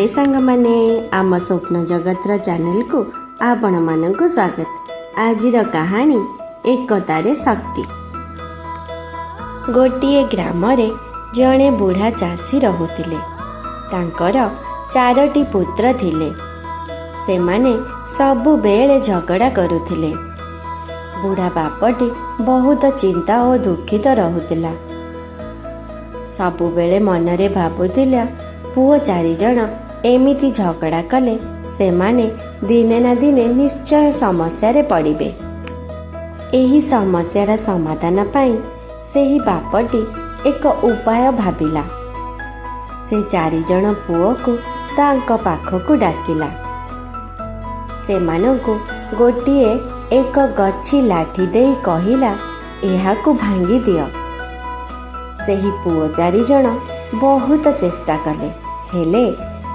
हाय सांग माने आम स्वप्न जगतर चैनल को आपण मानक स्वागत। आजिर कहानी एकतारे शक्ति। गोटिए ग्राम रे जणे बुढ़ा चाषी रहुतिले। तांकर 4टी पुत्र थिले। सेमाने सबु बेले झगड़ा करुथिले। बुढ़ा बापटी बहुत चिंता और दुखित रहुतिला। सबु बेले मनरे भाबुथिला पुओ 4 जण एमिति झगड़ा कले सेमाने दिने ना दिने निश्चय समस्या रे पड़िबे। एही समस्यार समाधान पाई सेही बापटी एक उपाय भाबिला। से 4 जण पुओ को तांको पाखकु डाकिला। सेमानंकु गोटिए एक गछि लाठी देई कहिला, एहाकु भांगी दियो। सेही पुओ 4 जण बहुत चेष्टा कले, हेले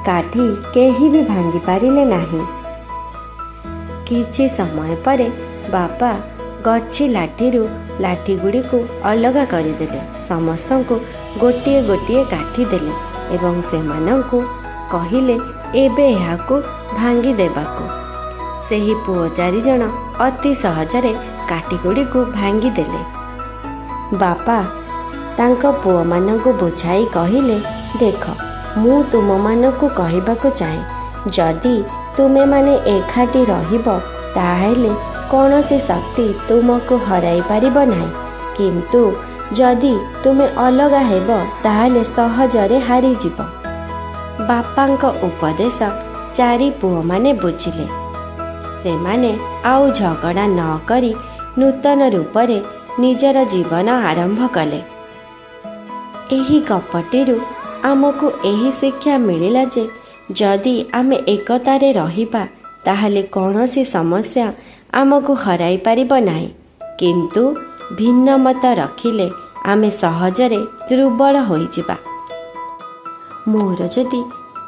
काठी केही भी भांगी पारिले नाही। किछि समय परे बापा गछि लाठीरु लाठी गुड़ी को अलगा करिदेले। समस्तंकु गोटिए गोटिए काठी देले एवं सेमानंकु कहिले एबे एहाकु भांगी देबाकु। सेही पुओ 4 जण अति सहजरे काठी गुड़ी को भांगी देले। बापा तांको पुओ मानंकु बुझाई कहिले, देख मु तुम मानकु कहिबाकु चाहे, जदि तुमे माने एकाठी रहिब ताहेले कौनसी शक्ति तुमको हराई पारिब नाही, किंतु जदि तुमे अलगा हेब ताहेले सहजरे हारी जिब। बापांको उपदेश 4 पुओ माने बुझिले। सेमाने आउ झगड़ा न करी नूतन रूपरे निजर जीवन आरंभ कले। एही गपटिरु आमको एही शिक्षा मिलिला जे जदि आमे एकतारे रहिबा ताहले कौनसी समस्या आमको हराई पारिब नाही, किंतु भिन्न मत रखिले आमे सहजरे दुर्बल होई जिबा। मोर जदि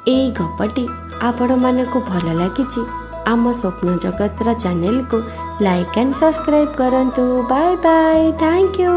एई गपटी आपण मानकु भल लागिछि, आम स्वप्न जगतर चैनल को लाइक एंड सब्सक्राइब करंतु। Bye bye, thank you.